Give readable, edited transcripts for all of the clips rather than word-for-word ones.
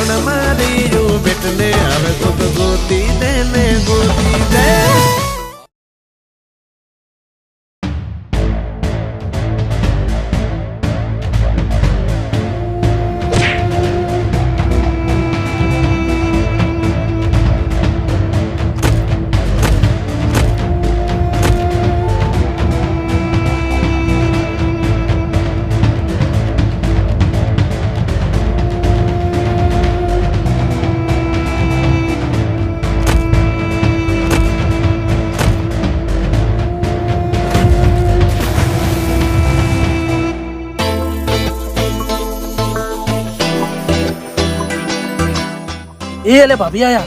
પણ મારી બેટને હવે કોક ગોતી દે ને ગોતી દે. ये ले भाभी आया.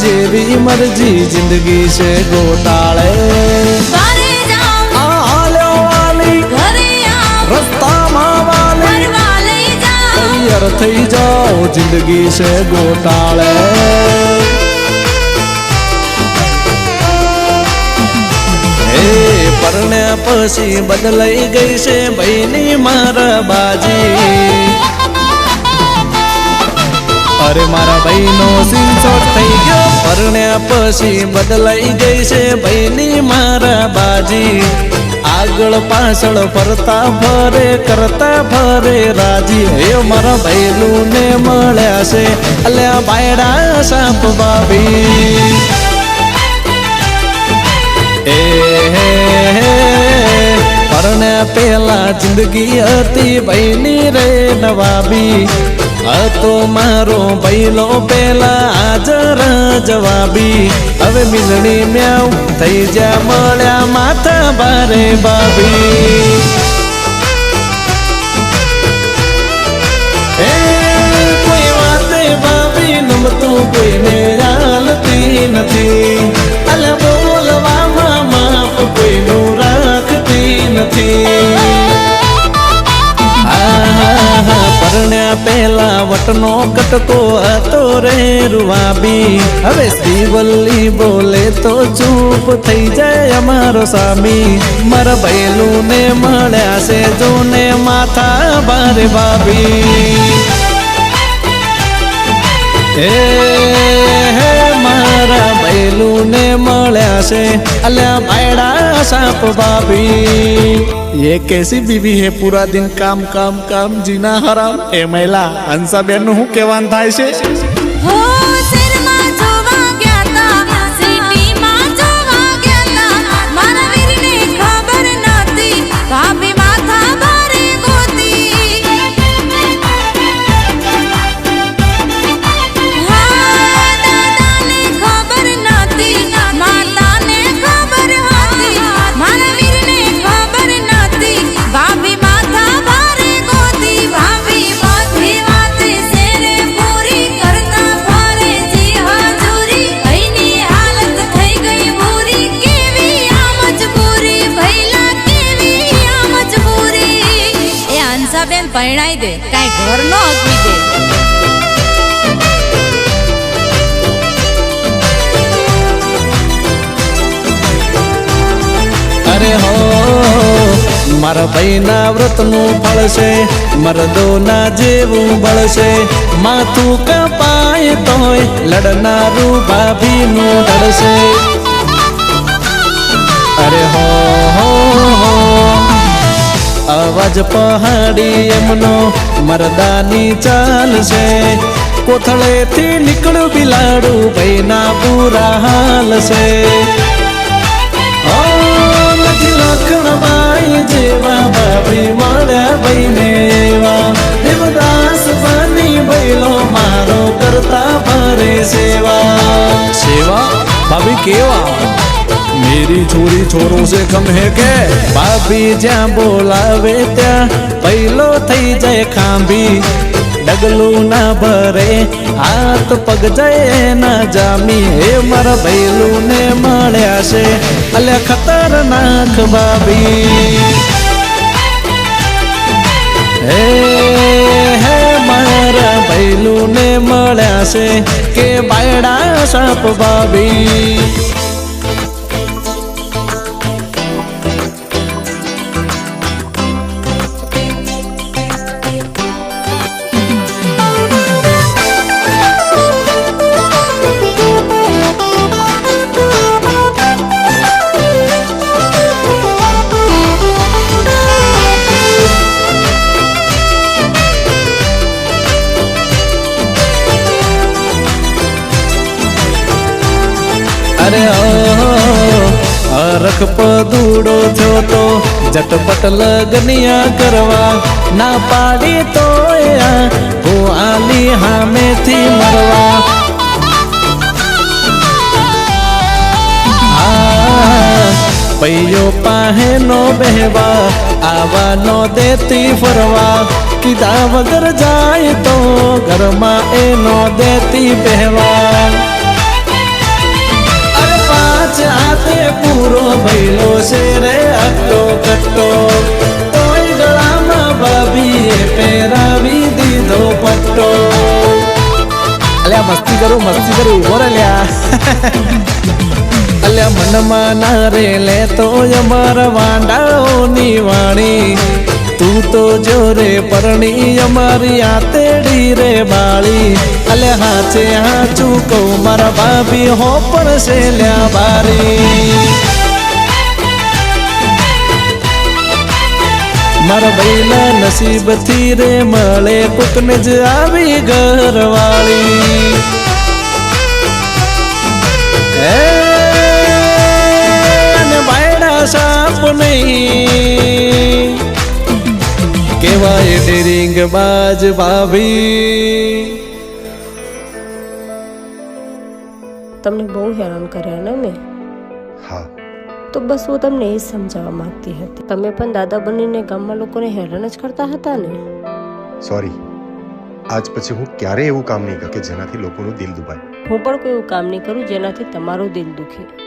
जेवी मर्जी जिंदगी से गोटाले रस्ता तैयार थई जाओ जिंदगी से गोटाले. परण्या पछी बदलाई गई से बहनी मारा बाजी. अरे मारा बहनो सिंचोट थई गयो परण्या पछी बदलाई गई से बहनी मारा बाजी. आगळ पाछळ फरता फरे करता फरे राजी. हे मारा बैलू ने मळ्या से अल्या बायडा साप बाबी. परण्या पेला जिंदगी हती बहनी रे नवाबी. तो मारो बैलो पेला हाजर जवाबी. હવે મિલણી મ્યાઉ થઈ જા મળ્યા માથા બારે બાબી. કોઈ વાતે બાબી નમતું કોઈને ચાલતી નથી. અલે બોલવામાં માફ કોઈનું રાખતી નથી. પરण्या पेला वटनो कटको हतो रे रुवाबी. हवे श्रीवल्ली बोले तो चूप थई जाए अमारो सामी. मारा बैलू ने मळ्या से जोने माथा बारे बाबी. मारा बैलू ने मळ्या से अल्या बायडा साप बाबी. ये कैसी बीवी है पूरा दिन काम काम काम जीना हराम. ए महिला हंसा बेन हूँ केवान थाय छे. પરણાઈ દે કાઈ ઘર નો અગવી દે. अरे हो मारा भाईना व्रतनु फल छे मर्दोना जेवुं बळ छे. माथुं कपाय तोय लड़नारू भाभीनुं डर छे. अरे हो अवाज पहाड़ी एमनो मर्दानी चाल छे. कोथळे थी निकळ्यो बिलाडू भाईना बुरा हाल छे. लखण बाई जेवा बाबी मळ्या बहीने एवा. देवदास बनी बैलो मारो करता फरे सेवा. सेवा भाभी केवा मेरी छोरी छोरों से कम है के. भाभी ज्यां बोलावे त्या पहलो थई जाए खांबी. ડગલું ના ભરે હાથ પગ જાય ના જામી હે મારા ભૈલું ને મળ્યા છે અલે ખતરનાક ભાભી હે મારા ભૈલું ને મળ્યા છે કે બાયડા સાપ ભાભી અરે હરખ પદુડો થયો તો ઝટપટ લગનિયા કરવા ના પાડી તો હું આલી હામેથી મરવા પૈયો પાહે નો બેહવા આવા નો દેતી ફરવા કીધા વગર જાય તો ઘરમાં એનો દેતી બેહવા હાથે પૂરો ભૈલો છે રે અટ્ટો કટ્ટો તોય ગળામાં ભાભીએ પહેરાવી દીધો પટ્ટો અલ્યા મસ્તી કરું ઉભો રે લ્યા અલ્યા મનમાં ના રે લે તો અમારા વાંડાઓની વાણી તું તો જોરે પરણી અમારી આતેડી રે બાળી અલે હાચે હાચું કહું મારા ભાભી હો પડશે લ્યા બારી મારા ભૈલા નસીબથી રે મળે કોકને જ આવી ઘરવાળી અને બાયડા સાપ નહીં કેવાય ડેરિંગ બાજ ભાભી તમને બહુ હેરાન કર્યા ને મેં હા તો બસ હું તમને એ સમજાવવા માંગતી હતી તમે પણ દાદા બનીને ગામમાં લોકોને હેરાન જ કરતા હતા ને સોરી આજ પછી હું ક્યારેય એવું કામ નહીં કરું કે જેનાથી લોકોનું દિલ દુભાય હું પણ કોઈ એવું કામ નહીં કરું જેનાથી તમારું દિલ દુખે